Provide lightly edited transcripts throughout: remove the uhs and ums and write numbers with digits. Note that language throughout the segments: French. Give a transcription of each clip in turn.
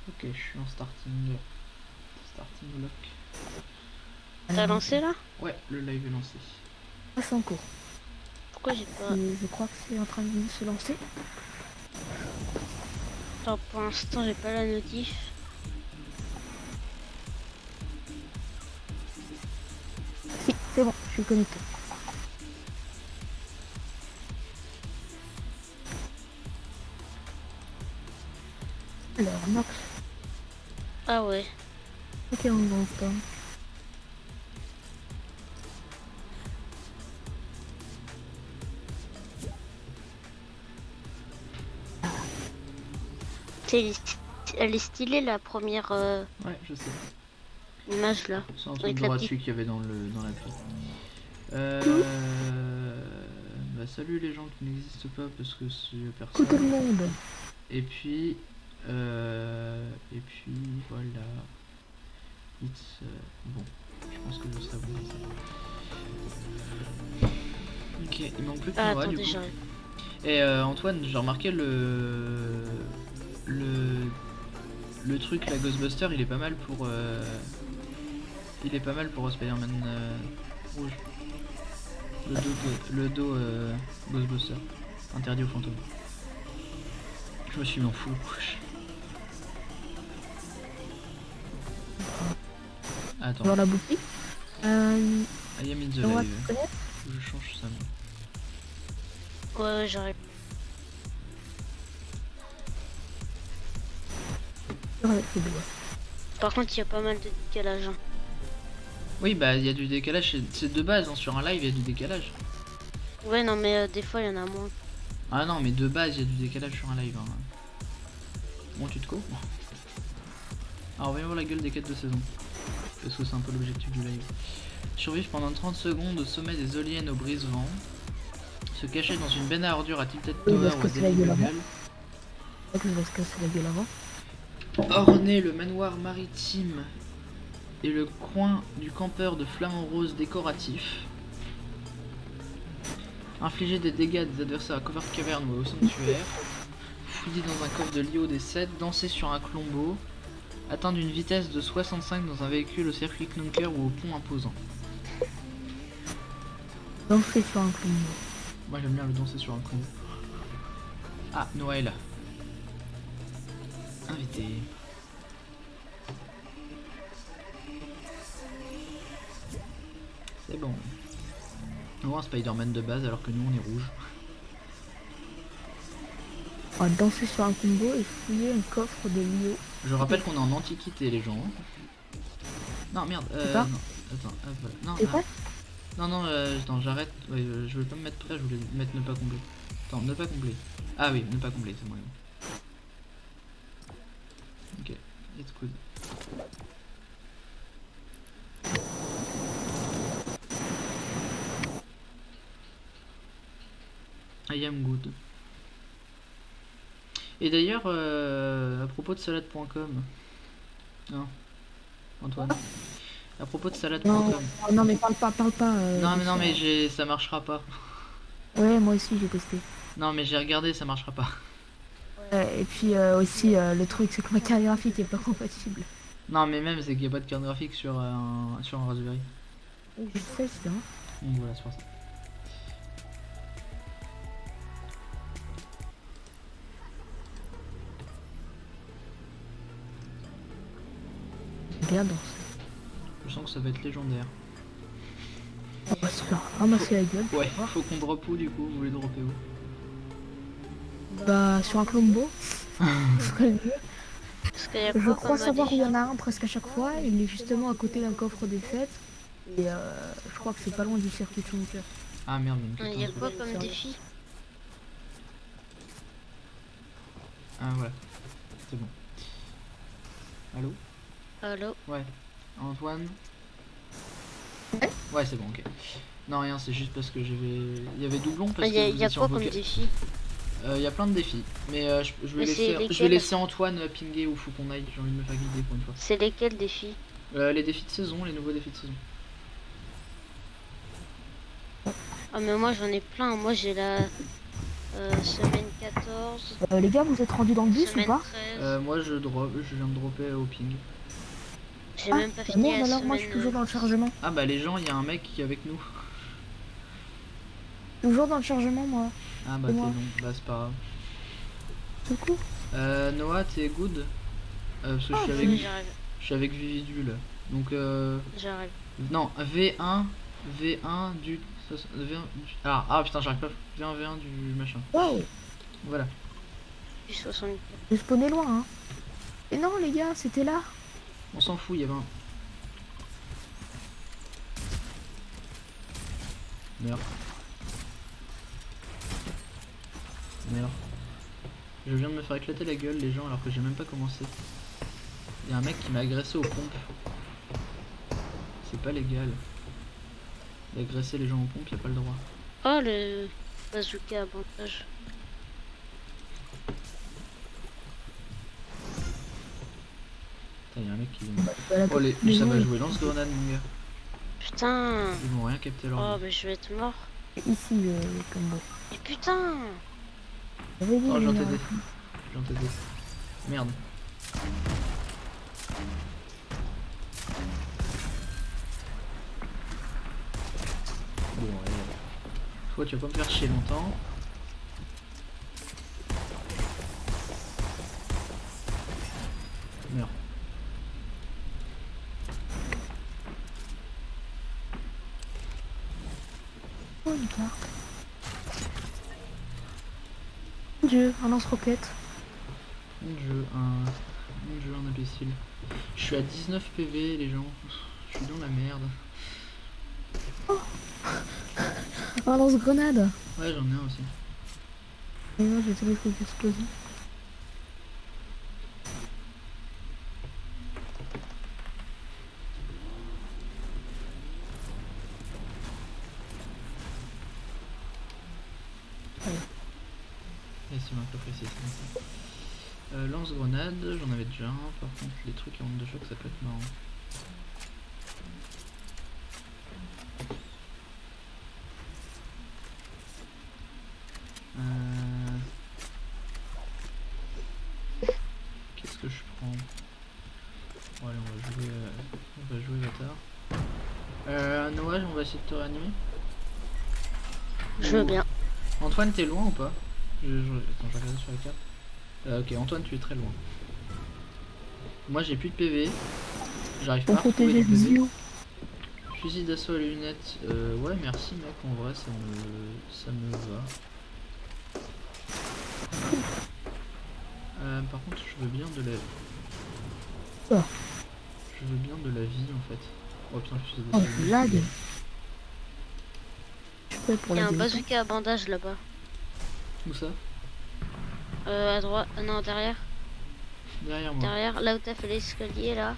Ok, je suis en starting block. T'as lancé là? Ouais, le live est lancé. Ah, c'est en cours. Pourquoi j'ai pas... Je crois que c'est en train de se lancer. Attends, pour l'instant j'ai pas la notif. Si, c'est bon, je suis connecté. Alors, Nox, Ah ouais. ok, on va pas. Elle est stylée la première Ouais, je sais. image là. C'est un truc Avec la gratuit petite... qu'il y avait dans l'appli. Bah salut les gens qui n'existent pas parce que c'est Coucou tout le personne. monde. Et puis voilà. It's bon. Je pense que je serai bon comme ça. Ok, il manque plus que Ah moi du attendez, coup. j'arrive. Et Antoine, j'ai remarqué le truc, la Ghostbuster, il est pas mal pour Spider-Man rouge. Le dos Ghostbuster, interdit aux fantômes. Je me suis mis en full rouge. Attends. Dans la boutique. I am in the On va live. te connaître. Je change ça. Ouais, j'arrive. Ouais, c'est bien. Par contre, il y a pas mal de décalage. Hein. Oui, bah il y a du décalage, c'est de base, hein, sur un live il y a du décalage. Ouais, non, mais des fois, il y en a moins. Ah non, mais de base il y a du décalage sur un live. Hein. Bon, tu te cours. Alors, voyons voir la gueule des quêtes de saison. Parce que c'est un peu l'objectif du live. Survivre pendant 30 secondes au sommet des Éoliennes au brise-vent. Se cacher dans une benne à ordures à Tilted Oui, Tower parce ou que à c'est la gueule avant. Devil's C'est que je vais se casser la gueule avant. Orner le manoir maritime et le coin du campeur de flamants roses décoratifs. Infliger des dégâts à des adversaires à couvert de caverne ou au sanctuaire. Fouiller dans un coffre de Lio des 7. Danser sur un clombo. Atteindre une vitesse de 65 dans un véhicule au circuit Knunker ou au pont imposant. Danser sur un clou. Moi j'aime bien le danser sur un clombo. Ah, Noël. Invité. C'est bon. On voit un Spider-Man de base alors que nous on est rouge. On va danser sur un combo et fouiller un coffre de Lio. Je rappelle qu'on est en antiquité les gens. Non merde, pas non. Attends, voilà. Non, C'est quoi non, attends, j'arrête. Ouais, je voulais pas me mettre prêt, je voulais mettre ne pas combler. Attends, ne pas combler. Ah oui, ne pas combler, c'est moyen. Ok, it's good. I am good. Et d'ailleurs, à propos de salade.com. Non, Antoine. À propos de salade.com. Non, mais parle pas. Non mais ça marchera pas. Ouais, moi aussi j'ai testé. Non mais j'ai regardé, ça marchera pas. Et puis aussi, le truc, c'est que ma carte graphique est pas compatible. Non mais même c'est qu'il n'y a pas de carte graphique sur un Raspberry. Je sais, c'est vrai. Donc voilà, c'est pour ça. Bien dansé. Je sens que ça va être légendaire. On va se faire ramasser la gueule. Ouais, faut qu'on drop où du coup? Vous voulez dropper où? Bah, sur un combo. Ce serait mieux. Parce qu'il y a Je quoi crois comme savoir où il y en modifiant? a un presque à chaque fois. Il est justement à côté d'un coffre des fêtes. Et je crois que c'est pas loin du circuit Chunker. Ah merde, Il y a quoi comme défi? Ah voilà, c'est bon. Allô? Allô? Ouais. Antoine? Ouais. Ouais, c'est bon, ok. Non, rien, c'est juste parce que il y avait doublon parce Il que y vous a étiez quoi en comme vocal. défi? Il y a plein de défis, mais je vais Mais c'est laisser, lesquels? Antoine pinguer où faut qu'on aille. J'ai envie de me faire guider pour une fois. C'est lesquels défis? Les défis de saison, les nouveaux défis de saison. Ah mais moi j'en ai plein, moi j'ai la... Semaine 14. Les gars, vous êtes rendus dans le bus ou Semaine pas? 13. Moi je viens de dropper au ping. J'ai Ah, même pas bah fini merde la alors, moi je suis semaine. toujours dans le chargement. Ah bah les gens, il y a un mec qui est avec nous. Toujours dans le chargement, moi. Ah bah Et t'es moi long, bah c'est pas grave. Du coup. Noah, t'es good? Parce que Ah, Oui, j'arrive. je suis avec Vividul. Donc J'arrive. non, V1 du... Ah putain, j'arrive pas. V1 du machin. Wow. Voilà. Du 64. Je spawnais loin, hein. Et non, les gars, c'était là. On s'en fout, il y avait un... Merde. Merde. Je viens de me faire éclater la gueule, les gens, alors que j'ai même pas commencé. Il y a un mec qui m'a agressé aux pompes. C'est pas légal. D'agresser les gens aux pompes, y a pas le droit. Oh, le bazooka avantage. Putain, y a un mec qui vient... Voilà, Oh, ça gens, va jouer lance-grenade, mon gars. Putain. Ils vont rien capter leur Oh, vie. mais je vais être mort. ici, le combo. Mais putain. J'avais dit, Oh, j'en mais, t'aidais. J'en t'aidais. Merde. Bon, allez. Toi, tu vas pas me faire chier longtemps. Merde. Oh, une carte. Mon Dieu, un lance-roquette. Mon jeu, un imbécile. Je suis à 19 PV, les gens. Je suis dans la merde. Un lance-grenade. Ouais, j'en ai un aussi. Et moi, j'ai tous les trucs explosifs. Et c'est un peu précis, c'est bon ça. Lance-grenade, j'en avais déjà un. Par contre, les trucs à onde de choc, ça peut être marrant. Qu'est-ce que je prends? Bon, allez, on va jouer bâtard. Noah, on va essayer de te réanimer. Je veux bien. Antoine, t'es loin ou pas? Attends, je vais regarder sur la carte. Ok, Antoine, tu es très loin. Moi, j'ai plus de PV. J'arrive pas Pour à retrouver protéger du le PV. bio. Fusil d'assaut à lunettes. Ouais, merci, mec. En vrai, ça me va. Par contre, je veux bien de la... Ah. Je veux bien de la vie, en fait. Oh putain, fusil Oh, d'assaut à lunettes. lag. Je fais pour Il y a la un vie. bazooka à bandage là-bas. Où ça? À droite. Non, derrière. Derrière moi. Derrière, là où t'as fait l'escalier là.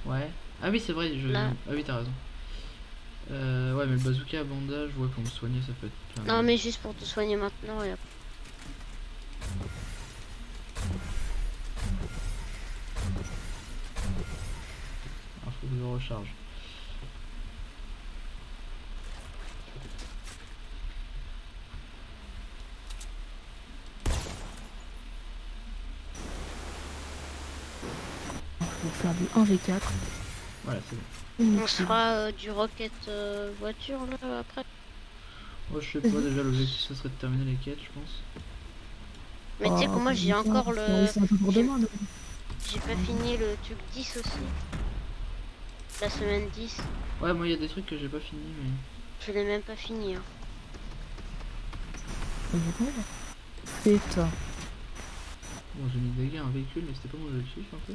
Ouais. Ah oui, c'est vrai, Là. Ah oui, t'as raison. Ouais, mais le bazooka à bandage, ouais, pour me soigner, ça peut être plein. Non, mais juste pour te soigner maintenant et après. Alors, faut que je recharge. Je vais faire du 1v4. Voilà, c'est bon. On se fera du rocket voiture là après. Moi, je sais pas, déjà, l'objectif, ce serait de terminer les quêtes, je pense. Mais tu sais que moi j'ai encore le. C'est un peu pour demain. donc. J'ai pas fini le truc 10 aussi. La semaine 10. Ouais, moi, il y a des trucs que j'ai pas fini, mais... Je l'ai même pas fini. Hein. C'est ça. Bon, j'ai mis des dégâts à un véhicule, mais c'était pas mon objectif, un peu.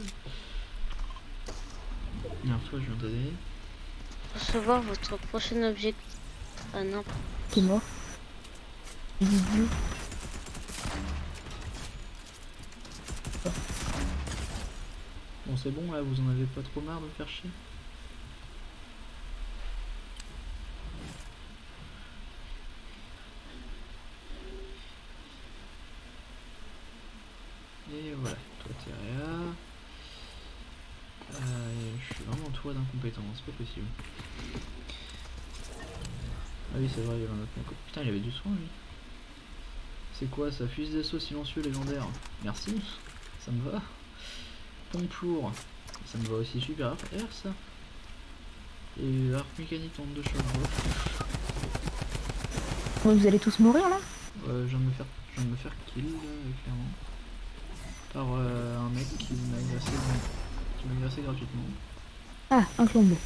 Dernière fois, je viens d'aider. Recevoir votre prochain objectif. Ah non. T'es mort. Idiot. Bon, c'est bon, là, vous en avez pas trop marre de me faire chier? Et voilà, toi t'es là. Je suis vraiment toi d'incompétent, c'est pas possible. Ah oui, c'est vrai, il y avait un autre mec. Putain, il avait du soin lui. C'est quoi ça? Fusil d'assaut silencieux légendaire. Merci, ça me va. Pompe lourd, ça me va aussi. Super R ça. Et arc mécanique en 2 chocs. Vous allez tous mourir là? Je viens de me faire kill clairement. Par un mec qui m'a agressé gratuitement. Ah, un flambeau.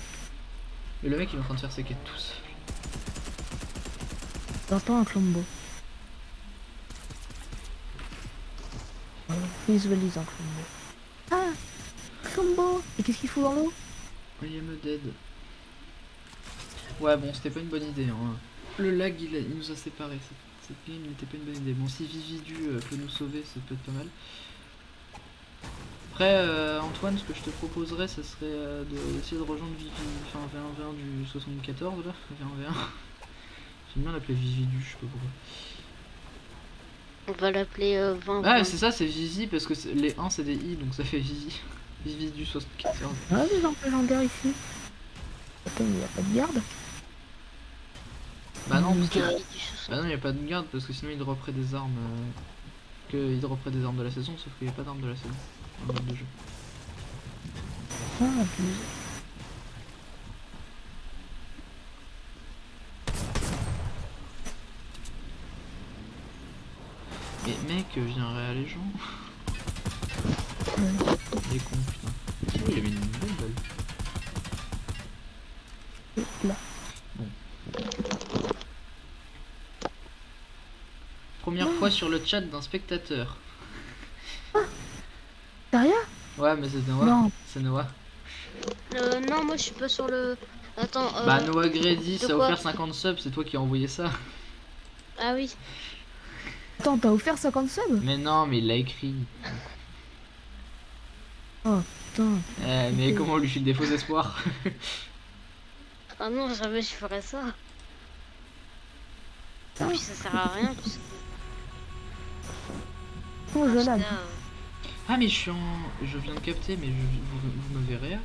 Et le mec il est en train de faire ses quêtes tous. J'entends un flambeau. Visualise un flambeau. Ah, flambeau. Et qu'est-ce qu'il fout dans l'eau? I am dead. Ouais bon c'était pas une bonne idée hein. Le lag il nous a séparés. Cette game n'était pas une bonne idée. Bon si Vividu peut nous sauver ça peut être pas mal. Après Antoine ce que je te proposerais ça serait d'essayer de rejoindre Vivi, enfin V1V1 du 74 là, V1V1. J'aime bien l'appeler Vividu, je sais pas pourquoi. On va l'appeler 20. Ah c'est ça, c'est Vivi parce que les 1 c'est des I donc ça fait Vivi. Vivi du 74. Ah, des armes légendaires ici. Attends, il n'y a pas de garde? Bah non, parce que... Vivi du bah non, il n'y a pas de garde parce que sinon il dropperait des armes. Il dropperait des armes de la saison, sauf qu'il n'y a pas d'armes de la saison dans le mode de jeu. Ah, puis... Mais mec, je viendrai à les gens. Les cons, putain. Oh, il avait une bonne balle. là. Bon. Première fois sur le chat d'un spectateur. Sérieux? Ouais, mais c'est Noah. Non. C'est Noah. Non, moi je suis pas sur le. Attends. Bah, Noah Grady, ça a quoi offert 50 subs, c'est toi qui as envoyé ça. Ah oui. Attends, t'as offert 50 subs? Mais non, mais il l'a écrit. Oh, putain. Mais comment on lui file des faux espoirs? Ah non, jamais je ferais ça. Et puis ça sert à rien. Puisque... Oh, je lag. Ah mais je viens de capter mais vous me verrez.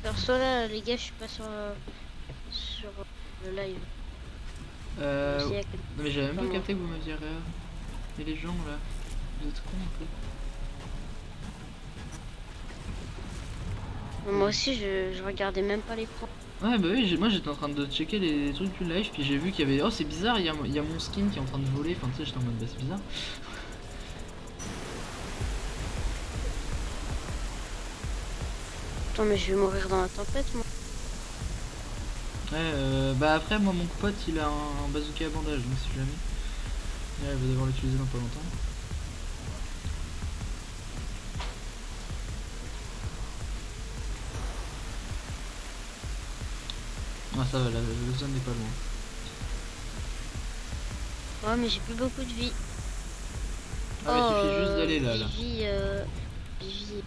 Perso là les gars je suis pas sur le live. Non mais j'avais même pas capté que vous me verrez. Et les gens là, vous êtes cons un peu. Moi aussi je regardais même pas les points. Ouais bah oui, moi j'étais en train de checker les trucs du live puis j'ai vu qu'il y avait... Oh c'est bizarre, il y a mon skin qui est en train de voler, enfin tu sais j'étais en mode bah c'est bizarre. Attends mais je vais mourir dans la tempête moi. Ouais bah après moi mon pote il a un bazooka à bandage donc si jamais. Ouais, il va devoir l'utiliser dans pas longtemps. Ah ça va, la zone n'est pas loin. Ouais mais j'ai plus beaucoup de vie. Ah mais il suffit juste d'aller là. Vivi.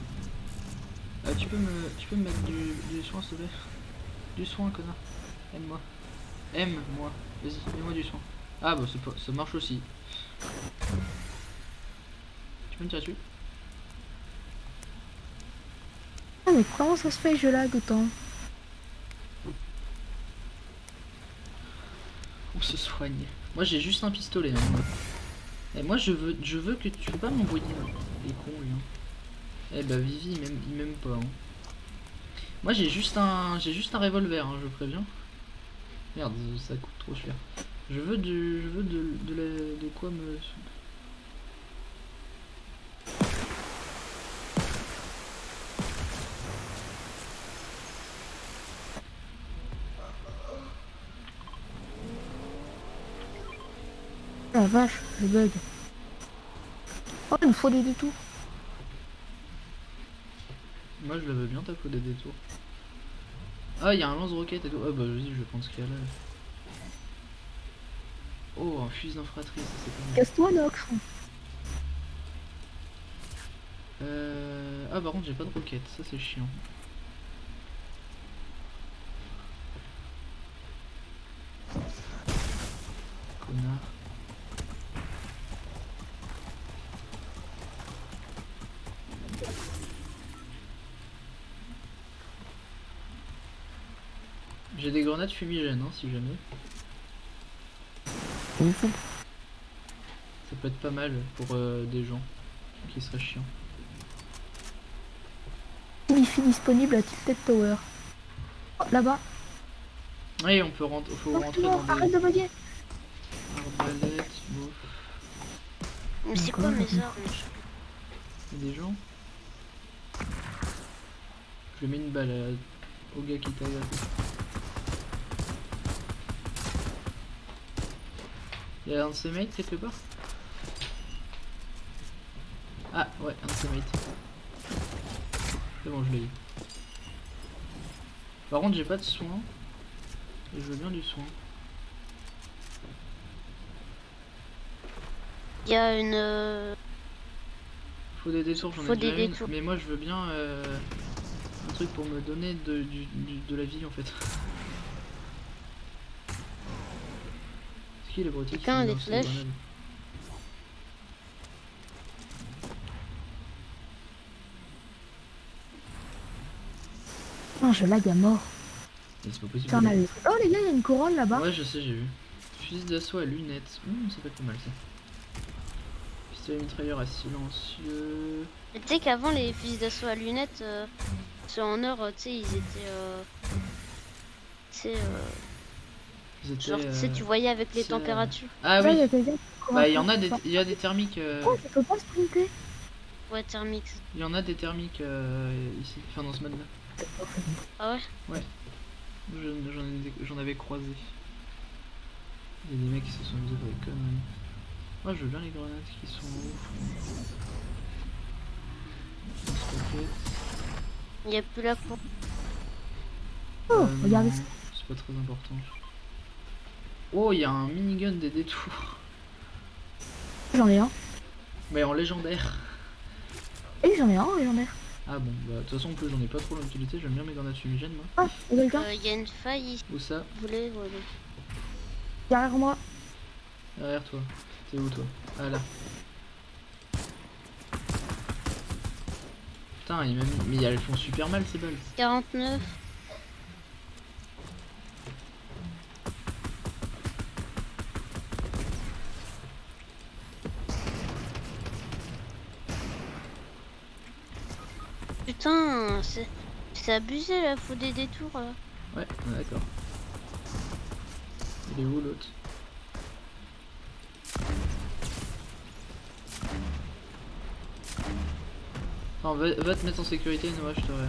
Tu peux me mettre du soin s'il te plaît? Du soin connard. Aime-moi. Aime-moi. Vas-y, mets-moi du soin. Ah bah ça marche aussi. Tu peux me tirer dessus? Ah, mais comment ça se fait que je lag autant? On se soigne. Moi j'ai juste un pistolet. Hein. Et moi je veux que tu peux pas m'envoyer les cons lui. Hein. Eh bah Vivi il m'aime pas. Hein. Moi j'ai juste un revolver, hein, je préviens. Merde, ça coûte trop cher. Je veux de quoi me... La vache, je bug. Oh, il me faut des détours. Moi je le veux bien ta peau des détours. Ah il y a un lance-roquette et tout. Ah bah vas-y je vais prendre ce qu'il y a là. Oh un fusil d'infratrice, c'est pas mal. Casse-toi, Nox. Ah par contre j'ai pas de roquette, ça c'est chiant. Connard. J'ai des grenades fumigènes hein, si jamais. Ouf. Ça peut être pas mal pour des gens qui seraient chiants. Wi-Fi disponible à Tilted Tower. Oh, là-bas. Oui, on peut rentrer, faut Non, rentrer non, dans arrête de des bugger. arbalètes, bof. Mais c'est quoi mes armes? Il y a des gens. Je mets une balle au gars qui t'a attaqué. Il y a un de ses mates quelque part? Ah ouais, un de ses mates. C'est bon, je l'ai eu. Par contre, j'ai pas de soin. Et je veux bien du soin. Il y a une... Faut des détours, j'en Faut ai des déjà une. détours. Mais moi, je veux bien un truc pour me donner de la vie en fait. C'est qui les broutilles qui Quelqu'un a sont des dans ces flèches? grenades? Non, je lag à mort. Mais c'est pas possible. T'en as eu. Oh les gars, il y a une couronne là-bas. Ouais, je sais, j'ai vu. Fusil d'assaut à lunettes. Ça peut être pas mal ça. Pistolet mitrailleur à silencieux. Mais tu sais qu'avant les fusils d'assaut à lunettes, ceux en or, tu sais, ils étaient... tu sais, Ils étaient, genre, tu sais, tu voyais avec les c'est, températures. Ah Là, il y oui. a quelqu'un qui court Bah après. il y en a des thermiques. Oh, tu peux pas sprinter. Ouais, thermique. Il y en a des thermiques ici. Enfin dans ce mode là. Ah ouais? J'en avais croisé. Il y a des mecs qui se sont mis pour des conneries. Moi je veux bien les grenades qui sont ouf. Il n'y a plus la cour. Oh, regardez non, ça. c'est pas très important. Oh, il y a un minigun des détours. J'en ai un. Mais en légendaire. Et j'en ai un en légendaire. Ah bon, bah de toute façon en plus j'en ai pas trop l'utilité, j'aime bien mes grenades fumigènes moi. Ah, il y a quelqu'un. Il y a une faille ici. Où ça? Vous voulez? Ouais, Derrière moi. Derrière toi. T'es où toi? Ah là. Putain, il m'a mis... Mais elles font super mal ces balles. 49. Putain, c'est abusé là, faut des détours là. Ouais, d'accord. Il est où l'autre? Attends, va te mettre en sécurité, Noah, je t'aurai.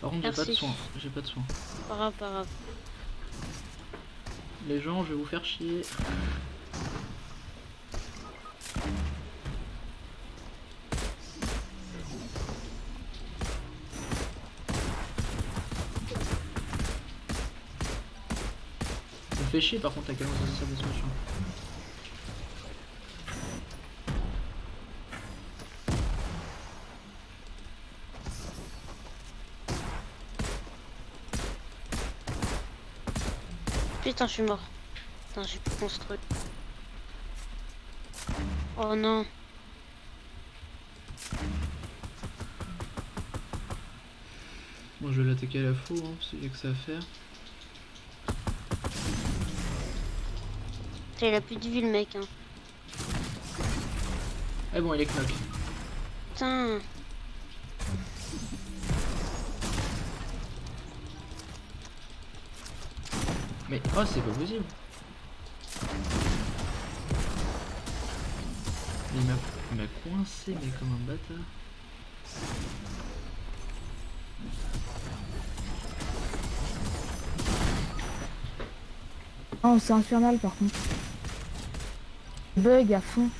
Par contre, j'ai pas de Merci. soin. J'ai pas de soin. Pas grave, pas grave. Les gens, je vais vous faire chier. Ça me fait chier par contre la cadence de ça de ce machin. Putain, je suis mort. Putain, j'ai plus construit. Oh non. Bon, je vais l'attaquer à la faux, hein, parce qu'il y a que ça à faire. Il a plus de vie le mec. Hein. Ah bon, il est knock. Putain. Mais oh, c'est pas possible. Il m'a coincé, mais comme un bâtard. Oh, c'est infernal par contre. Bug à fond.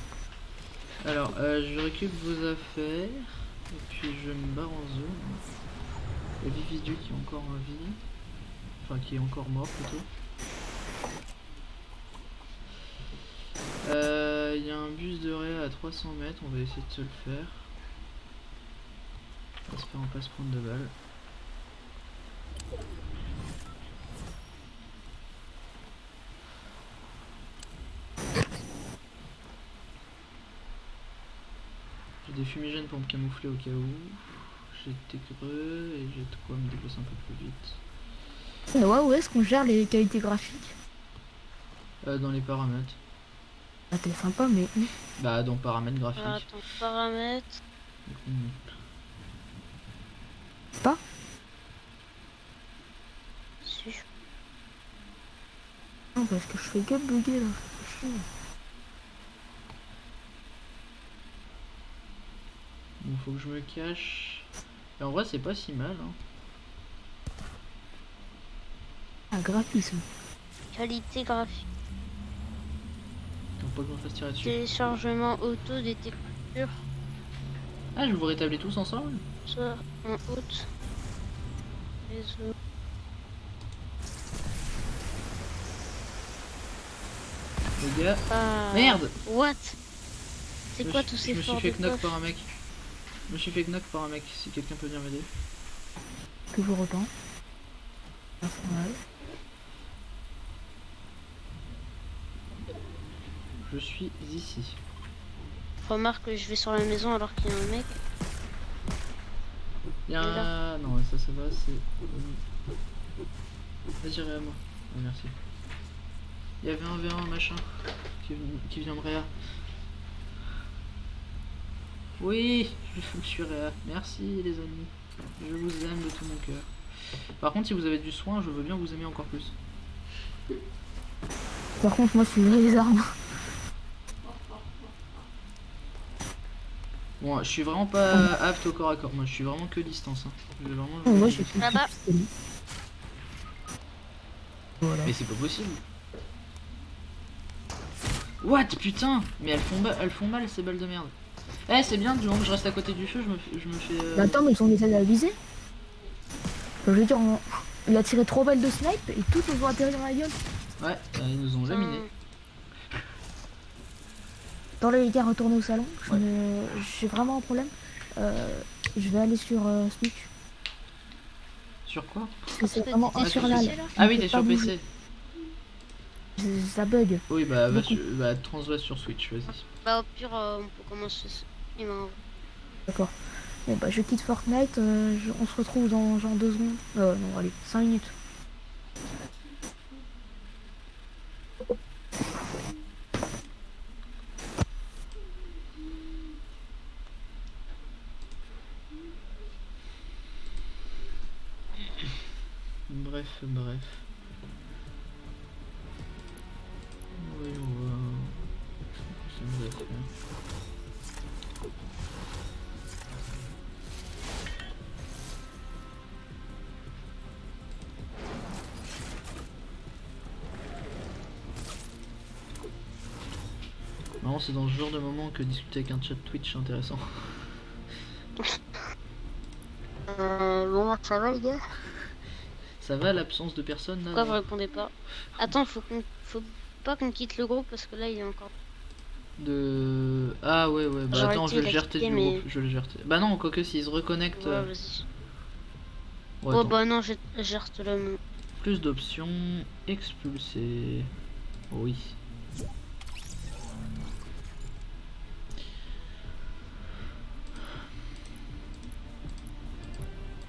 Alors, je récupère vos affaires. Et puis je me barre en zone. Il y a Vividieu qui est encore en vie. Enfin, qui est encore mort plutôt. Il y a un bus de réa à 300 mètres. On va essayer de se le faire. Espérons pas se prendre de balles. des fumigènes pour me camoufler au cas où. J'ai des creux et j'ai de quoi me déplacer un peu plus vite. Et ouais, où est-ce qu'on gère les qualités graphiques? Dans les paramètres. Ah, t'es sympa, mais... Bah dans paramètres graphiques. Ah, attends, paramètres. Pas. Si je- Non, parce que je fais que bugger là. C'est chiant. Bon, faut que je me cache. Et en vrai, c'est pas si mal. Hein. Un graphisme. Qualité graphique. Faut pas qu'on fasse tirer dessus. Téléchargement auto des textures. Ah, je vous rétablis tous ensemble? Soit en haute. Réseau. Les gars. Ah. Merde! What? C'est Je quoi me tous suis- ces Je me suis forts fait de knock poche? par un mec. Je me suis fait knock par un mec. Si quelqu'un peut venir m'aider. Toujours autant. Ah, c'est mal. Je suis ici. Remarque que je vais sur la maison alors qu'il y a un mec. Il y a Il est un... Non, ça va, c'est... Vas-y, Réa, moi. Ah, merci. Il y avait un V1 machin qui vient me Réa. Oui, je suis Réa. Merci les amis. Je vous aime de tout mon cœur. Par contre, si vous avez du soin, je veux bien vous aimer encore plus. Par contre, moi, je suis les armes. Bon, je suis vraiment pas apte au corps à corps. Moi, je suis vraiment que distance. Hein. Je vais vraiment jouer Moi, du j'ai distance. Là-bas. Voilà. Mais c'est pas possible. What, putain? Mais elles font mal ces balles de merde. Eh, c'est bien, du moment que je reste à côté du feu, je me fais... Mais attends, mais ils ont essayé de la viser. Je veux dire, il a tiré 3 balles de snipe et toutes nous ont atterri dans la gueule. Ouais, ils nous ont laminé. Dans les gars, retournez au salon. Ouais. J'ai vraiment un problème. Je vais aller sur Switch. Sur quoi? Parce que c'est Parce que vraiment t'étais sur infernal. PC, là Ah oui, Je t'es peux pas sur bouger. PC. Ça bug. Oui, bah, Beaucoup. transvase sur Switch, vas-y. Bah au pire, on peut commencer ça. Il m'a envoyé. D'accord. Bon bah je quitte Fortnite, on se retrouve dans genre 2 secondes. Non allez, 5 minutes. Bref. Oui, on va... Ça nous a fait. Non, c'est dans ce genre de moment que discuter avec un chat Twitch est intéressant. Bon, ça va les gars? Ça va l'absence de personne là? Pourquoi vous répondez pas? Attends, faut pas qu'on quitte le groupe parce que là il est encore. De... Ah ouais, bah J'aurais attends, dit je vais le il a GRT quitté, du mais- groupe, je vais le GRT. Bah non, quoique s'ils se reconnectent... Ouais, vas-y. Ouais, Oh attends. bah non, j'ai reçu la main. Plus d'options, expulser... Oui.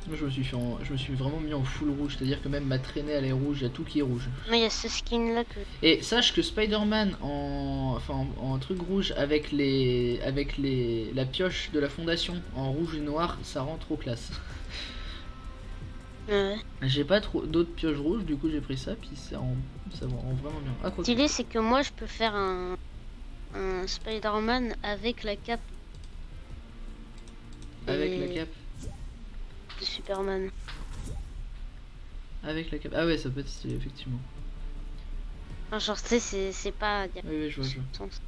Moi, je me suis vraiment mis en full rouge, c'est-à-dire que même ma traînée elle est rouge, il y a tout qui est rouge. Mais il y a ce skin là que. Et sache que Spider-Man en truc rouge avec la pioche de la fondation en rouge et noir, ça rend trop classe. Ouais. J'ai pas trop d'autres pioches rouges, du coup j'ai pris ça, puis ça rend vraiment bien. Ah, quoi que- Stylé, c'est que moi je peux faire un Spider-Man avec la cape Avec et- la cape. de Superman. Avec la cape. Ah ouais, ça peut être stylé, effectivement. Enfin, genre, tu sais, c'est pas. Oui, je vois. Sens.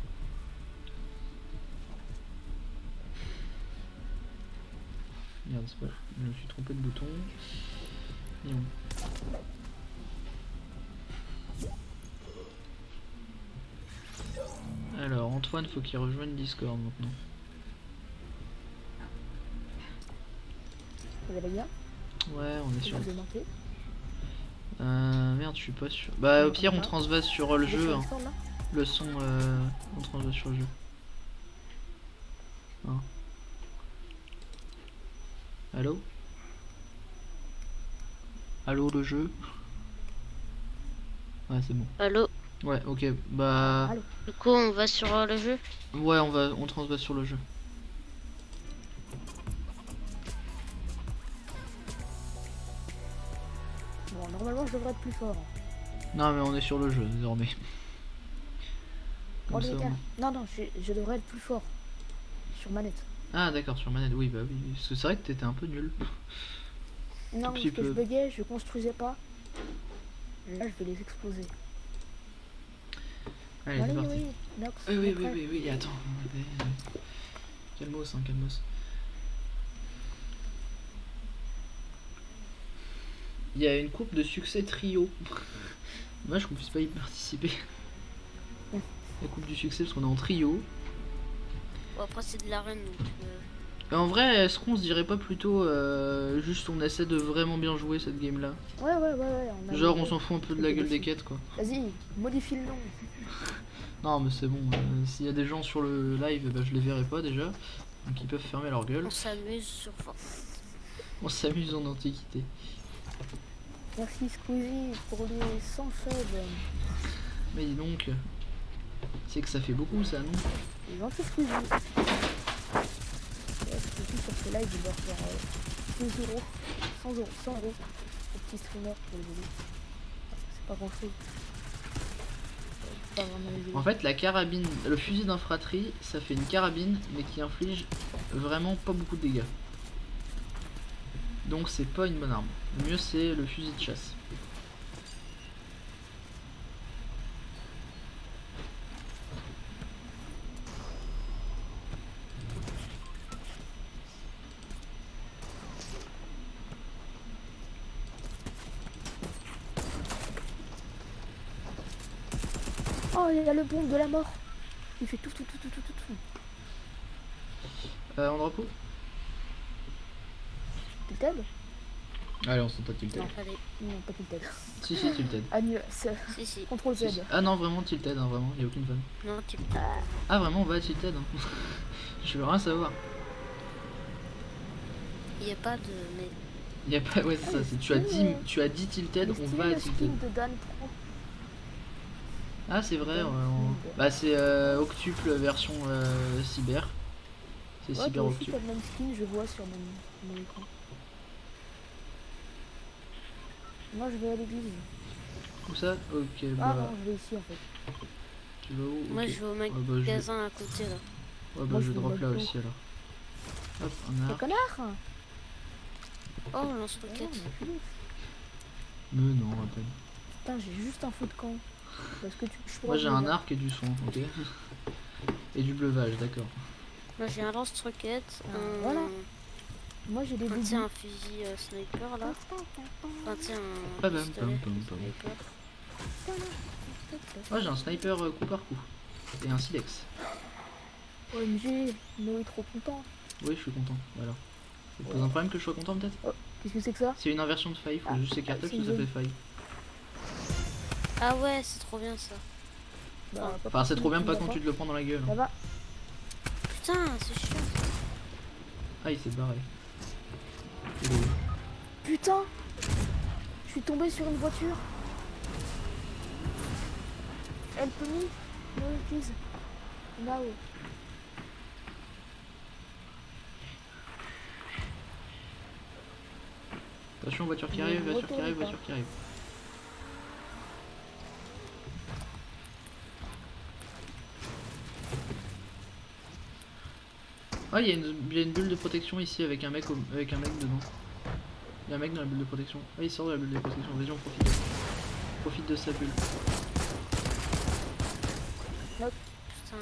Merde, c'est pas... Je me suis trompé de bouton. Non. Alors, Antoine, faut qu'il rejoigne Discord maintenant. Ça va les gars? Ouais, on est sur... Je vous ai manqué. Merde, je suis pas sûr. Bah, au pire, on transvase sur le Vous êtes jeu. sur Hein. Discord, là? Le son, on transvase sur le jeu. Hein. Allô? Allô le jeu? Ouais c'est bon. Allô? Ouais ok bah Allô. Du coup, on va sur le jeu. ouais on transbat sur le jeu. Bon, normalement, je devrais être plus fort. Non mais on est sur le jeu désormais. En Comme tous ça, les au cas, moins. non, non, je devrais être plus fort. Sur manette. Ah d'accord sur manette oui bah oui. Parce que c'est vrai que t'étais un peu nul. Non, petit parce que je peu. buguais, je construisais pas. Là, je vais les exploser. Allez c'est Allez, parti. oui, Nox, Oui on oui est oui prêt. oui oui attends. Calmos hein calmos. Il y a une coupe de succès trio. Dommage qu'on puisse pas y participer. La coupe du succès parce qu'on est en trio. Bon, après, c'est de l'arène, donc... Et en vrai, est-ce qu'on se dirait pas plutôt juste on essaie de vraiment bien jouer cette game là? Ouais. Genre on s'en fout un peu de la gueule des quêtes quoi. Vas-y, modifie le nom. Non mais c'est bon, s'il y a des gens sur le live, bah, je les verrai pas déjà. Donc ils peuvent fermer leur gueule. On s'amuse sur Fortnite. On s'amuse en antiquité. Merci Squeezie pour les 100 subs. Mais dis donc, c'est que ça fait beaucoup ça non? Les gentil Squeezie. Squeezie sur ce live, il doit faire 2 euros, 100 euros, 100 euros au petit streamer pour les aider. C'est pas grand chose. Pas vraiment les aider. En fait la carabine, le fusil d'infanterie, ça fait une carabine mais qui inflige vraiment pas beaucoup de dégâts. Donc c'est pas une bonne arme. Le mieux c'est le fusil de chasse. Oh, il y a le bombe de la mort. Il fait tout. En drapeau? Tilted? Allez on s'en pas tilted. Non, allez. Non, pas tilted. Si tilted. Agnès, Si. CTRL Si, Z. si. Ah non vraiment tilted hein, vraiment, y a aucune vanne. Non, tu... Ah vraiment on va à tilted hein. Je veux rien savoir. Il n'y a pas de... Mais... Y a pas, ouais c'est ça, c'est tu as dit tilted, on va à le tilted. skin de Dan Pro. Ah c'est vrai, bah c'est octuple version cyber. C'est Ouais, cyber toi aussi octuple. t'as le même skin, je vois sur mon écran. Moi je vais à l'église. Où ça? Ok Ah bah non, je vais ici en fait. tu vas où? Moi, Ok. je vais au bah, magasin à côté, là. Ouais bah Moi, je je vais drop au là McDo. aussi alors. Hop, un T'es arc. connard. Oh, Oh, lance-roquette. enculé. Mais non, à peine. Putain, j'ai juste un fou de camp. Parce que je pourrais Moi j'ai vous un dire. arc et du son, ok. Et du bleuvage, d'accord. Moi, j'ai un lance-roquette, Ah, un... voilà. Moi j'ai des Tiens, débuts. un fusil sniper, là. Enfin, tiens, un Pas bam, pistolet pam, pam, pam. sniper. Moi j'ai un sniper coup par coup. Et un silex. OMG, Noé est trop content. Oui je suis content, voilà. Ça te pose un problème que je sois content peut-être? Qu'est-ce que c'est que ça? C'est une inversion de faille, faut Ah, juste s'écarter c'est parce que ça une fait faille. Ah ouais, c'est trop bien, ça. Bah, Enfin c'est trop bien pas quand tu tu te le prends dans la gueule. hein. Là-bas. Putain, c'est chiant. Ah il s'est barré. Il est où? Putain, je suis tombé sur une voiture. Help me, no please. Now. Attention voiture qui Mais arrive, voiture retourne qui arrive, pas. voiture qui arrive. Ah il y a une bulle de protection ici avec un mec dedans. Il y a un mec dans la bulle de protection. Ah il sort de la bulle de protection, vas-y on profite. Profite de sa bulle. Putain.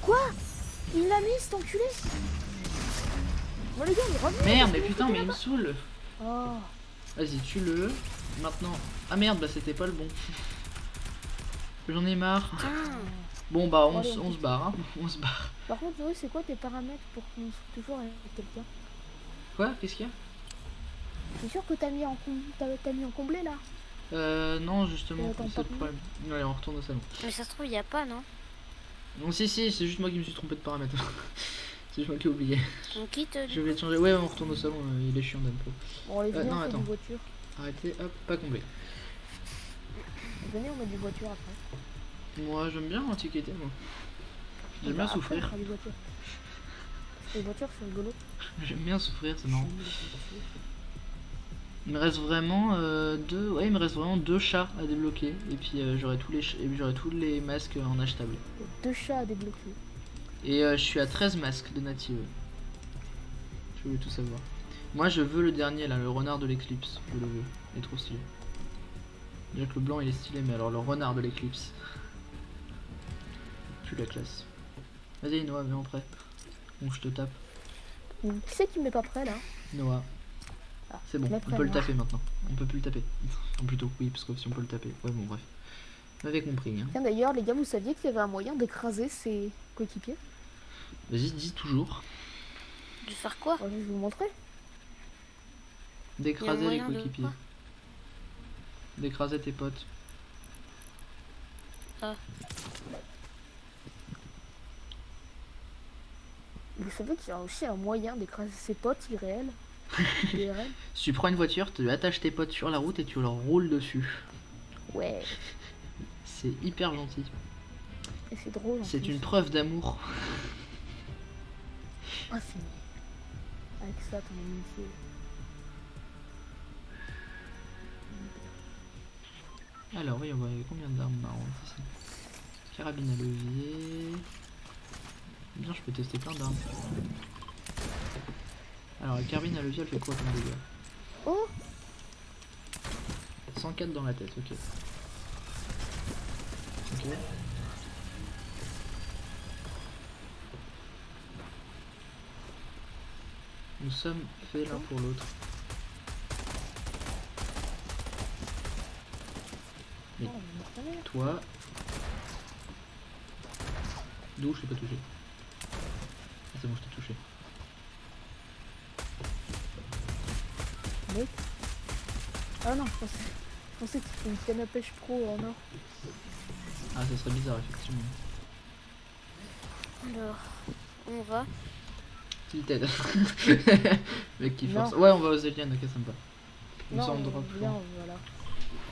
Quoi? Il l'a mis cet enculé? Bon les gars, il revient. Merde mais putain mais il me saoule. Oh. Vas-y tue-le. Maintenant. Ah merde bah c'était pas le bon. J'en ai marre. Putain. Bon bah on, Allez, on se barre hein. On se barre. Par contre, Noé, c'est quoi tes paramètres pour qu'on soit toujours avec quelqu'un? Quoi? Qu'est-ce qu'il y a? C'est sûr que t'as mis en comblé là? Non justement, Attends, c'est pas le plus. problème. Allez on retourne au salon. Mais ça se trouve, il n'y a pas, non? Non, si, c'est juste moi qui me suis trompé de paramètre. C'est juste moi qui ai oublié. On quitte Je vais changer. Ouais, on retourne au salon, il est chiant d'Anpo. Bon, allez, venez, non, on fait attends. du voiture. Arrêtez, hop, pas comblé. Venez, on met du voiture après. Moi, j'aime bien antiquité, moi. J'aime Bah, bien après, on souffrir. fera des voitures. Les voitures, c'est rigolo. J'aime bien souffrir, c'est marrant. Il me reste vraiment deux. Ouais, il me reste vraiment 2 chats à débloquer. Et puis j'aurai tous les masques en achetable. 2 chats à débloquer. Et je suis à 13 masques de native. Je veux tout savoir. Moi, je veux le dernier là, le renard de l'éclipse. Je le veux. Il est trop stylé. Déjà que le blanc il est stylé, mais alors le renard de l'éclipse. Plus la classe. Vas-y, Noah, viens en prêt. Bon, je te tape. Qui c'est qui me met pas prêt là? Noah. Ah, C'est bon, mais on prêt, peut le moi. taper maintenant. On peut plus le taper. Ou plutôt, oui, parce que si on peut le taper. Ouais, bon, bref. Vous m'avez compris, hein. Tiens, d'ailleurs, les gars, vous saviez qu'il y avait un moyen d'écraser ses coéquipiers? Vas-y, dis toujours. De faire quoi? Je vais vous montrer. D'écraser les moyen de coéquipiers. quoi? D'écraser tes potes. Ah. Vous savez qu'il y a aussi un moyen d'écraser ses potes irréels? IRL. Si tu prends une voiture, tu attaches tes potes sur la route et tu leur roules dessus. Ouais, C'est hyper gentil. et c'est drôle. en C'est plus. une preuve d'amour. Infini. Avec ça, ton amitié. Alors, oui, on voit combien d'armes marrantes ici. Carabine à levier. Bien, je peux tester plein d'armes. Alors, la carabine à levier, elle fait quoi comme dégâts? Oh, 104 dans la tête, ok. Ok. Nous sommes faits l'un pour l'autre. Mais oh, on est pas mal. toi... D'où je t'ai pas touché? Ah, c'est bon, je t'ai touché. Mec. Ah non, je pensais que c'était une canne à pêche pro en or. Ah, ça serait bizarre, effectivement. Alors, on va. Tilted. Mec qui Non. force. Ouais, on va aux aliens, ok, sympa. Nous Non, sommes drop. viens, voilà.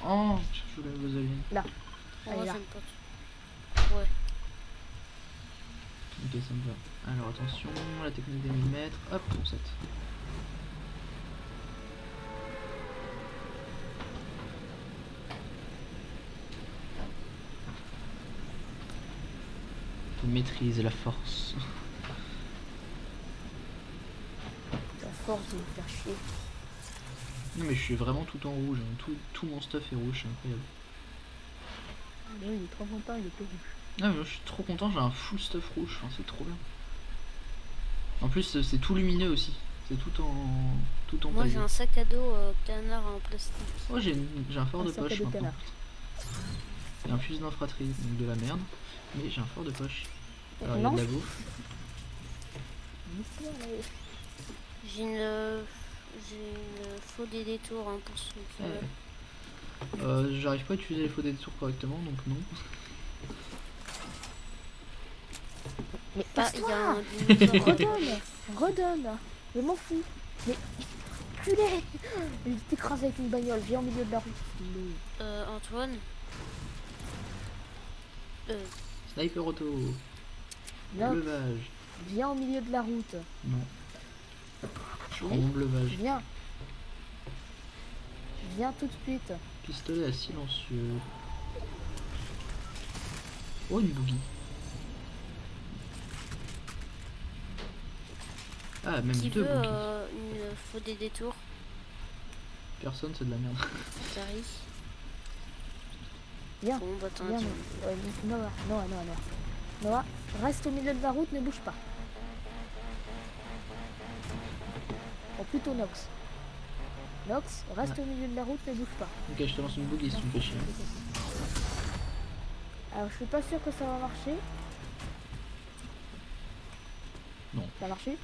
Oh, je voulais aux aliens. On Allez, va là. faire une pote. Ouais. Ok, ça me va. Alors attention, la technique des millimètres. Hop, on set. Tu maîtrises la force. La force de me faire chier. Non mais je suis vraiment tout en rouge, hein. Tout mon stuff est rouge, c'est incroyable. Mais oui, il est trop content, il est tout rouge. Non mais moi, je suis trop content, j'ai un full stuff rouge, enfin, c'est trop bien. En plus c'est tout lumineux aussi, c'est tout en Moi paille. j'ai un sac à dos canard en plastique. Oh j'ai un fort Un de sac à poche dos maintenant. canard. Et un fusil d'infratrie, donc de la merde. Mais j'ai un fort de poche. Alors il y a Non, de la bouffe. J'ai une faux des détours hein, pour ceux qui veulent. J'arrive pas à utiliser les faux détours correctement, donc non. Mais Ah, il y a un casse-toi. dinosaure. Redonne. Je m'en fous. Mais culé. Il t'écrase avec une bagnole, viens au milieu de la route. Antoine. Sniper auto. Non, Levage. viens au milieu de la route. Non. Je prends mon levage. Viens. Viens tout de suite. Pistolet à silencieux. Oh une bougie. Ah même Qui deux veut bougies. une faux des détours? Personne, c'est de la merde. Tari. Viens. Bon bah t'en Viens, as Noah, reste au milieu de la route, ne bouge pas. Oh, plutôt Nox. Nox, reste au milieu de la route, ne bouge pas. Ok, je te lance une bougie si tu me fais chier. Alors, je suis pas sûr que ça va marcher. Non. Ça a marché?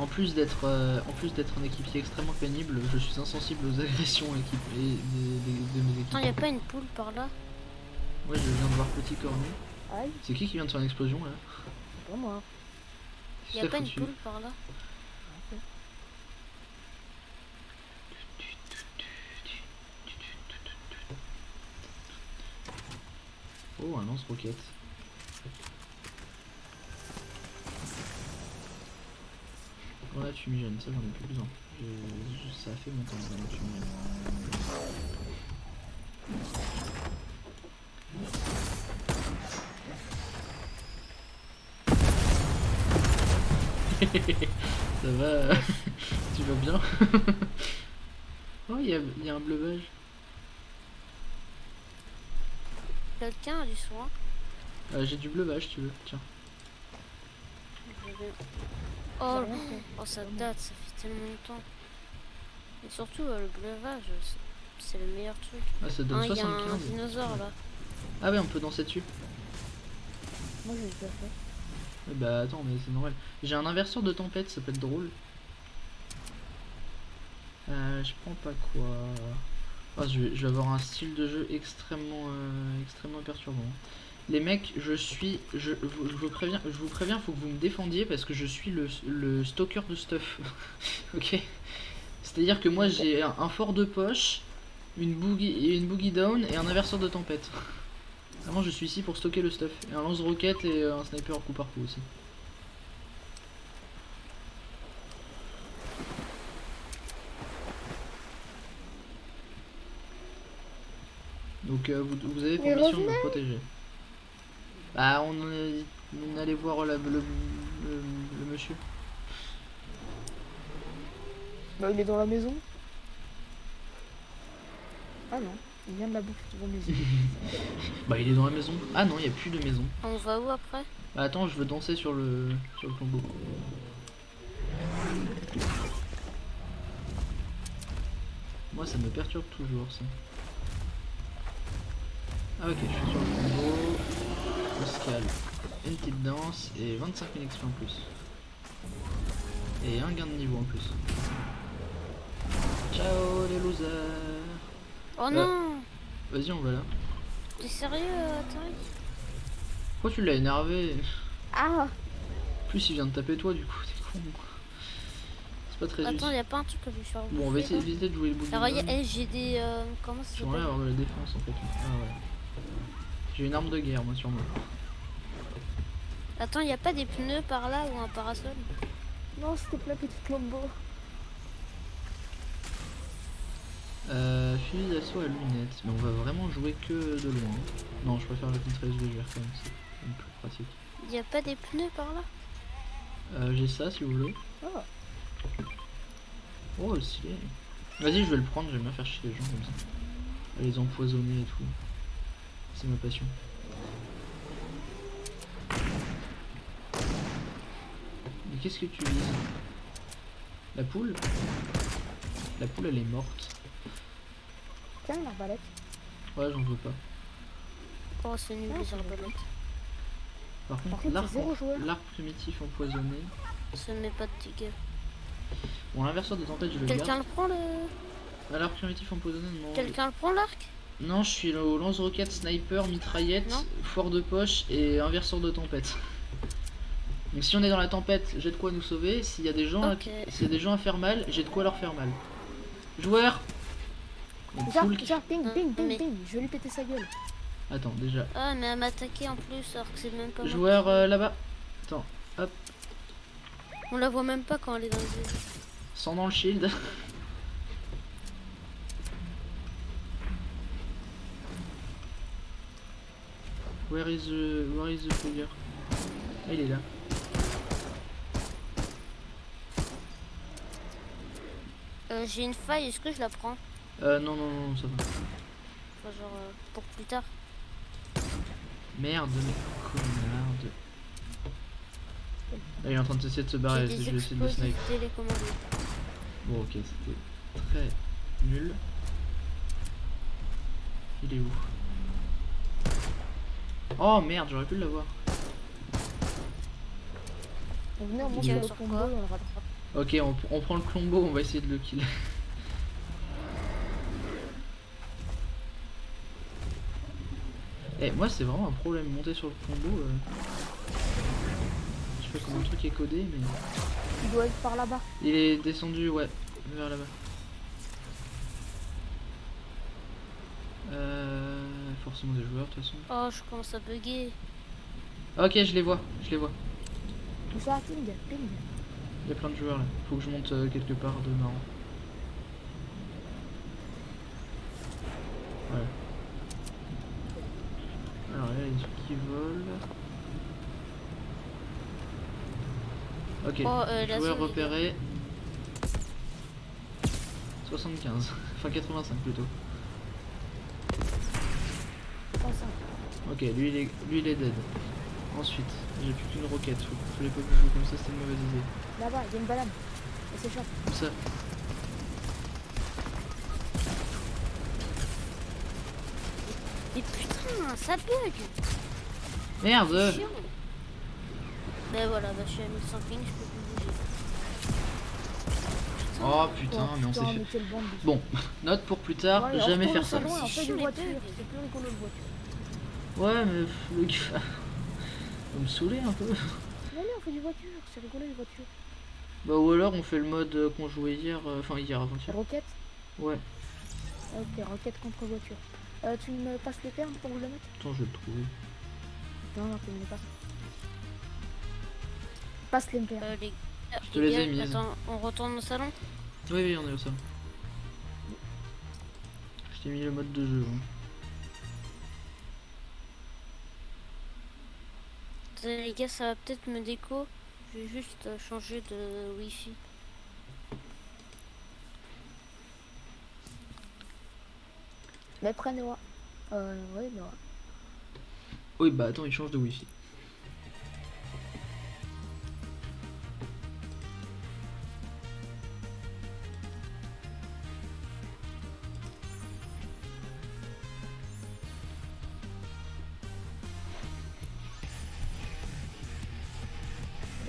En plus d'être un équipier extrêmement pénible, je suis insensible aux agressions de mes Attends, équipes. y a pas une poule par là? Ouais, je viens de voir petit cornu. Aïe, C'est qui vient de faire une explosion là? c'est pas moi. Y a C'est pas une foutu. poule par là? Oh, un lance-roquette. Grenade fumigène, ça j'en ai plus besoin. Ça a fait mon temps, grenade fumigène. Ça va? Tu vas bien? Oh, il y a un bleuvage. Quelqu'un a du soin? J'ai du bleuvage, tu veux? Tiens. Oh, J'ai rien fait. oh, ça date, ça fait tellement longtemps. Et surtout, le bleuvage, c'est le meilleur truc. Ah, ça donne Hein, y a un 75. dinosaure là. Ah ouais, on peut danser dessus. Moi j'ai déjà fait. Bah attends, mais c'est normal. J'ai un inverseur de tempête, ça peut être drôle. Je prends pas quoi. Oh, je vais avoir un style de jeu extrêmement perturbant. Les mecs, je vous préviens, faut que vous me défendiez parce que je suis le stalker de stuff. Ok. C'est-à-dire que moi j'ai un fort de poche, une boogie down et un inverseur de tempête. Vraiment, je suis ici pour stocker le stuff. Et un lance-roquette et un sniper coup par coup aussi. Donc vous avez pour Mais mission de revenez. me protéger. Bah on allait voir le monsieur. Bah il est dans la maison. Ah non, il vient de la bouffe devant mes yeux. Bah il est dans la maison. Ah non, il n'y a plus de maison. On va où après? Bah attends, je veux danser sur le tombeau. Moi ça me perturbe toujours ça. Ah ok, je suis sur le tombeau. Pascal, une petite danse et 25 000 XP en plus. Et un gain de niveau en plus. Ciao les losers. Oh non! Vas-y, on va là. T'es sérieux, Tariq? Pourquoi tu l'as énervé? Ah, En plus il vient de taper toi du coup, t'es con. C'est pas très Attends, utile. y'a pas un truc que lui faire Bon, on va bouffer, là? éviter de jouer le bout Alors, j'ai des. Comment ça J'aimerais s'appelle? avoir de la défense en fait. Ah ouais. J'ai une arme de guerre moi sur moi. Attends, y'a pas des pneus par là ou un parasol? non, s'il te plaît, petite Lombo. Fusil d'assaut à lunettes. Mais on va vraiment jouer que de loin. Non, je préfère la mitrailleuse légère quand même, c'est quand même plus pratique. Y'a pas des pneus par là? J'ai ça si vous voulez. Ah, Oh, stylé. Vas-y, je vais le prendre, j'aime bien faire chier les gens comme ça. À les empoisonner et tout. C'est ma passion. Mais qu'est-ce que tu vises? La poule? La poule elle est morte. tiens, une arbalète. Ouais, j'en veux pas. Oh, c'est nul Ah, les c'est arbalètes. Par Par contre, contre, c'est zéro joueur. l'arc primitif empoisonné. Ça me met pas de dégâts. Bon, l'inverseur de tempête, je le Quelqu'un garde. le prend le. Ah, l'arc primitif empoisonné, non. Quelqu'un le prend l'arc? Non, je suis au lance-roquette, sniper, mitraillette, Non. fort de poche et inverseur de tempête. Donc si on est dans la tempête, j'ai de quoi nous sauver. S'il y a des gens, Ok. s'il y a des gens à faire mal, j'ai de quoi leur faire mal. Joueur. Une poule qui- Genre, ping, ping, ping, mais- ping. Je vais lui péter sa gueule. Attends, déjà. Ah, mais elle m'a attaqué en plus alors que c'est même pas moi. Joueur là-bas. Attends, hop, On la voit même pas quand elle est dans les yeux. sans dans le shield. Where is the figure? Ah, il est là. J'ai une faille, est-ce que je la prends? Non, non, non, ça va. Enfin, genre, pour plus tard. Merde, mais connard. Là, il est en train d'essayer de se barrer, J'ai je des vais essayer de le explosifs snipe. télécommandés. Bon, ok, c'était très nul. Il est où? Oh merde, j'aurais pu l'avoir. On venait, on monte Il est sur le sur combo quoi et on le rattrape. Ok, on prend le combo, on va essayer de le kill. Eh, moi c'est vraiment un problème, monter sur le combo. Je sais pas comment le truc est codé, mais. Il doit être par là-bas. Il est descendu, ouais, vers là-bas. Forcément des joueurs de toute façon. Oh, je commence à bugger. Ok, je les vois, je les vois. Tout ça, ping, ping. Il y a plein de joueurs là. Faut que je monte quelque part de marrant. Voilà. Alors là, il y a des trucs qui volent. Ok, Oh, la joueur zone, repéré. 75. Enfin 85 plutôt. 105. Ok, lui il est dead. Ensuite, j'ai plus qu'une roquette. Faut les pas jouer comme ça, c'était une mauvaise idée. Là-bas, il y a une balade. Elle s'échappe. Comme ça. Mais putain, ça bug. Merde! Chiant. Ben voilà, bah, je suis à 1100 ping, je peux plus bouger. Oh putain, mais on s'est putain, fait. mais quelle bande de- Bon, note pour plus tard, Ouais, on jamais retourne faire au ça. salon et on fait des chiant, les voitures. bugs. C'est plus rigolo de voiture. Ouais, mais le gars. Faut me saouler un peu. Non, on fait des voitures. C'est rigolo les voitures. Bah, ou alors on fait le mode qu'on jouait hier, enfin hier avant-hier. Roquette. Ouais, Ok, roquette contre voiture. Tu me passes les perles pour que je le mette? attends, je vais le trouver. Non, tu me les passes. Passe les perles. Les... Je te les ai gars, mises. Attends, on retourne au salon? Oui, oui, on est au sol. Je t'ai mis le mode de jeu. Hein. Désolé, les gars, ça va peut-être me déco. Je vais juste changer de wifi. Mais prends Noah. Ouais, Noah. Oui, bah attends, il change de wifi.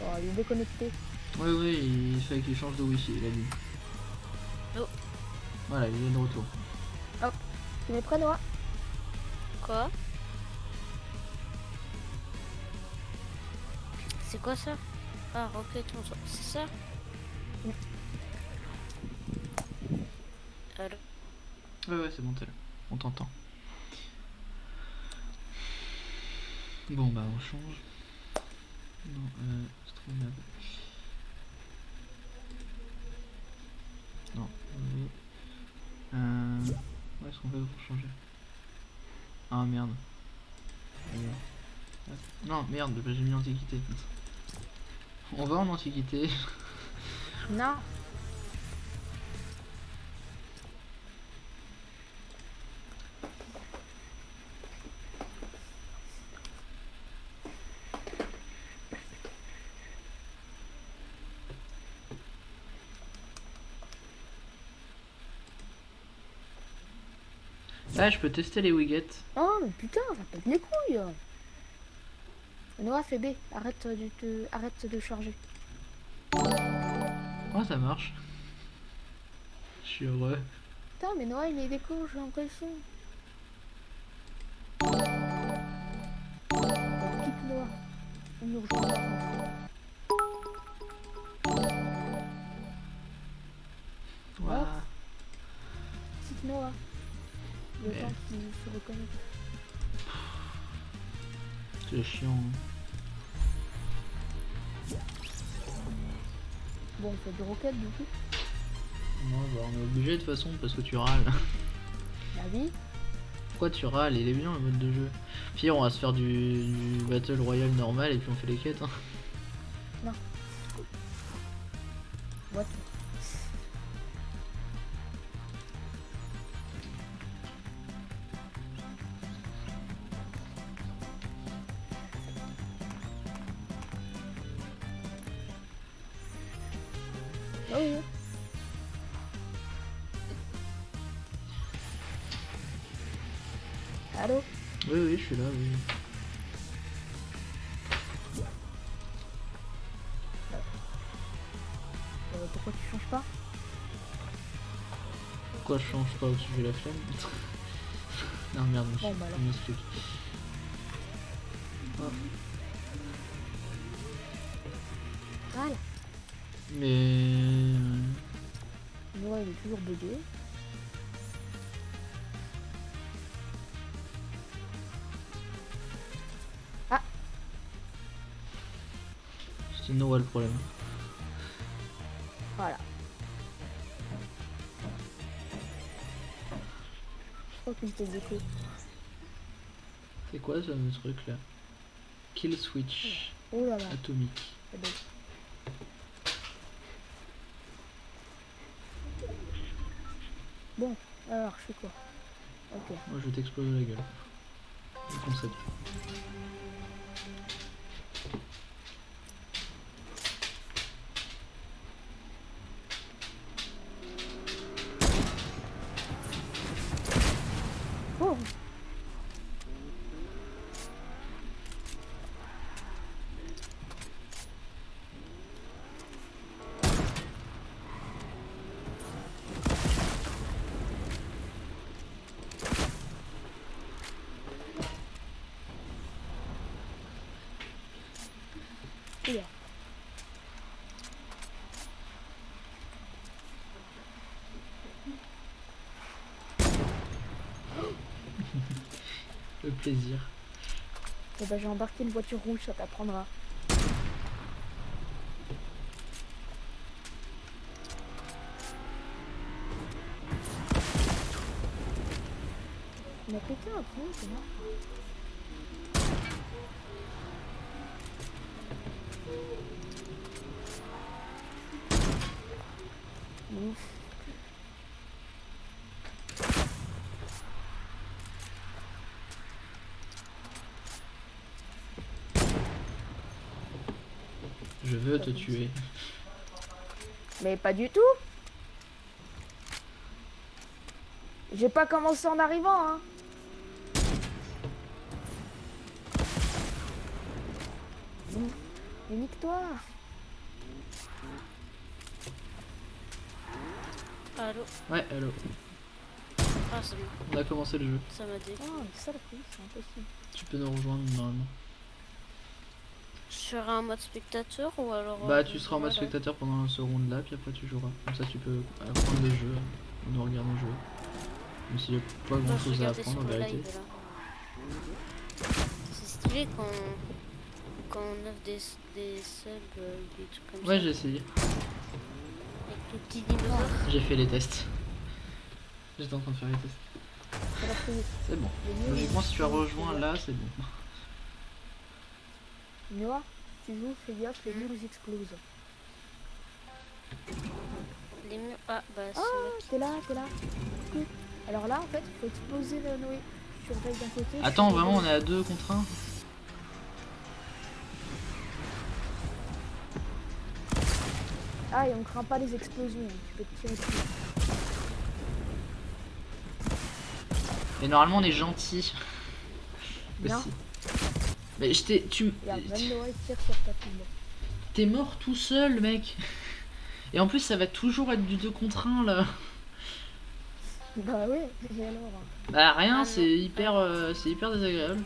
Oh, il est déconnecté. Oui, oui, il fait qu'il change de wifi, il a dit. Oh. Voilà, il est de retour. Tu mets prêt, Noah? Quoi? C'est quoi ça? Ah, roquette, c'est ça? Allô? Ouais, ouais, c'est bon, t'es là. On t'entend. Bon, bah on change. Non, streamable. Non, oui. Où est-ce qu'on fait pour changer? Ah merde. Non, merde, j'ai mis l'antiquité. On va en antiquité. Non. Ah, je peux tester les widgets. Oh, mais putain, ça pète les couilles. Noah, fais B. Arrête de charger. Oh, ça marche. Je suis heureux. Putain, mais Noah, il est déco, j'ai l'impression. Quitte Noah. On nous rejoint. Ouah. Quitte Noah. Le Mais- temps qu'il se reconnecte. C'est chiant. Bon, on fait du roquette du coup. Non, bah on est obligé de toute façon parce que tu râles. La vie. Pourquoi tu râles? Il est bien le mode de jeu. Pire, on va se faire du Battle Royale normal et puis on fait les quêtes. Hein. What? Oh oui. Allô? Oui, oui, je suis là, oui. pourquoi je change pas au-dessus de la flemme. Non merde, Bon, bah alors. je m'explique. Oh. Voilà. Mais... Ouais, il est toujours bugué. C'est Noah le problème. Voilà. Je crois qu'il était déco. C'est quoi ce truc là? Kill switch Oh là là. atomique. c'est bon. Bon, alors je fais quoi? Ok. Moi je vais t'exploser la gueule. Le concept. Oh. Oula. Le plaisir. Eh ben, j'ai embarqué une voiture rouge, ça t'apprendra. On a pété un pneu, c'est moi. Ouf. Je veux te tuer. Mais pas du tout. J'ai pas commencé en arrivant, hein. Bon, mais nique-toi. Allô? Ouais, allô. Ah, c'est bon, On a commencé le jeu. ça m'a dit. Oh, ça le coup, c'est impossible. Tu peux nous rejoindre normalement. Je serai en mode spectateur ou alors. Bah tu seras en mode voilà. spectateur pendant ce round là, puis après tu joueras. Comme ça tu peux apprendre le jeu, nous regarder jouer. Même s'il n'y a pas Moi, grand je chose à regardais apprendre en sur le vérité. live, là. C'est stylé quand on offre des subs, des trucs comme Ouais ça. j'ai essayé, Avec les petits dinosaures. j'ai fait les tests. J'étais en train de faire les tests. Ça va très vite. C'est bon. Le mieux, Logiquement si tu as c'est- rejoint là c'est bon. Noah, tu joues, fais gaffe, les murs ils explosent. Les murs. Ah, bah, c'est Ah, moi t'es là, t'es là. Écoute. Alors là, en fait, il faut exploser le Noé. Tu surveilles d'un côté. je Attends, surveille de vraiment on l'autre. est à 2 contre 1. Ah, et on craint pas les explosions, tu peux te tirer dessus. Et normalement on est gentil. Non. Aussi. Mais je t'ai... Tu... Regarde, même Noah il tire sur ta tombe. T'es mort tout seul mec. Et en plus ça va toujours être du 2 contre 1 là. Bah oui, et alors? Bah rien, Ah, non. c'est hyper désagréable.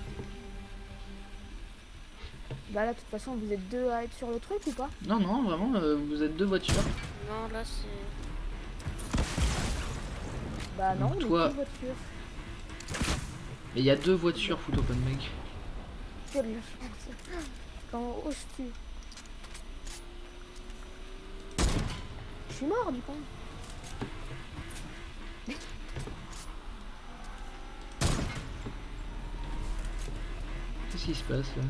Bah là, de toute façon, vous êtes deux à être sur le truc ou pas? Non non vraiment vous êtes 2 voitures. Non, là, c'est. Bah non, Donc on toi- est deux voitures. Mais il y a 2 voitures foot open mec. Quelle chance. Quand oses-tu? Je suis mort du coup. Qu'est-ce qui se passe là?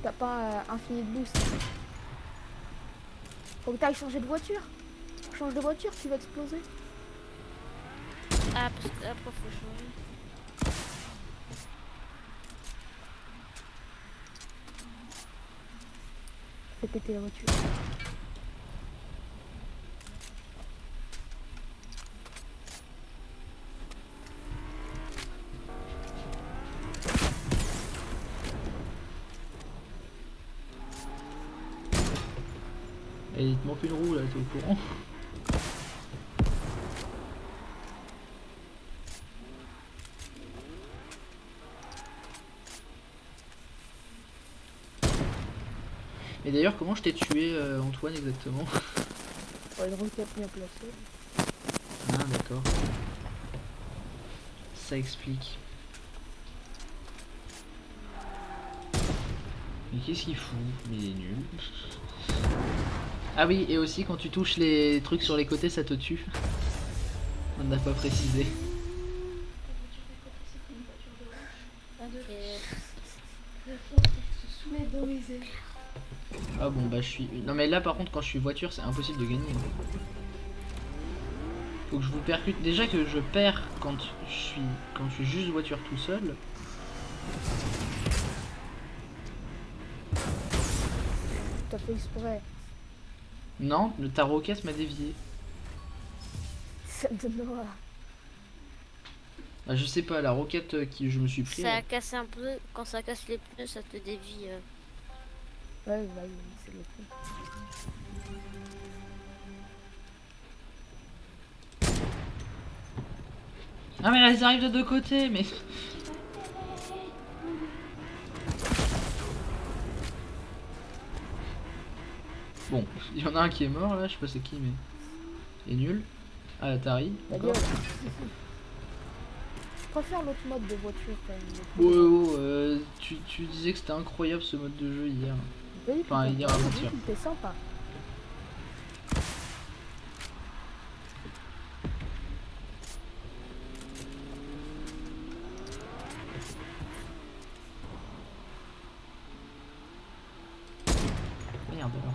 T'as pas infini de boost. Faut que t'ailles changer de voiture. Change de voiture, tu vas exploser. Ah, parce que après, faut changer. Fais péter la voiture. Et il te manque une roue là, t'es au courant? Et d'ailleurs, comment je t'ai tué, Antoine, exactement? Une roquette bien placée. Ah, d'accord. Ça explique. Mais qu'est-ce qu'il fout? Mais il est nul. Ah oui, et aussi quand tu touches les trucs sur les côtés, ça te tue. On n'a pas précisé. Ah bon, bah je suis... Non mais là par contre, quand je suis voiture, c'est impossible de gagner. Faut que je vous percute. Déjà que je perds quand je suis juste voiture tout seul. T'as fait exprès. Non, ta roquette m'a dévié. Ça me donne noir. Bah, je sais pas, la roquette qui je me suis pris. Ça a cassé un peu. Quand ça casse les pneus, ça te dévie. Ouais, bah, c'est le coup. Ah mais elles arrivent de deux côtés, mais... Bon, il y en a un qui est mort là, je sais pas c'est qui mais... Il est nul. Ah Atari, La encore. gueule. Je préfère l'autre mode de voiture quand même. Tu disais que c'était incroyable ce mode de jeu hier. Oui, Enfin, hier avant-hier. C'était sympa. Merde alors.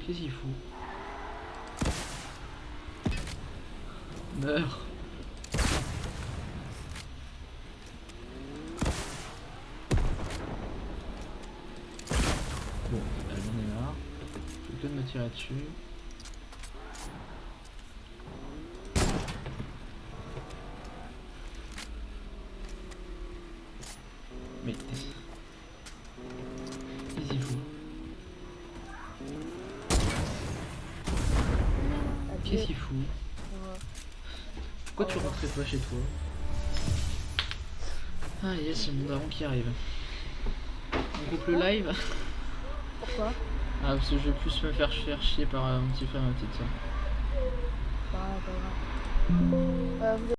Qu'est-ce qu'il fout? Meurs. Bon, bah, j'en ai marre. Je fais que de me tirer dessus. Mais... Qu'est-ce qu'il fout? Qu'est-ce qu'il fout? Pourquoi tu rentrais pas chez toi? Ah yes, c'est mon daron qui arrive. On coupe le live? Pourquoi? Ah parce que je vais plus me faire chier par mon petit frère et ma petite soeur. Pas grave. Vous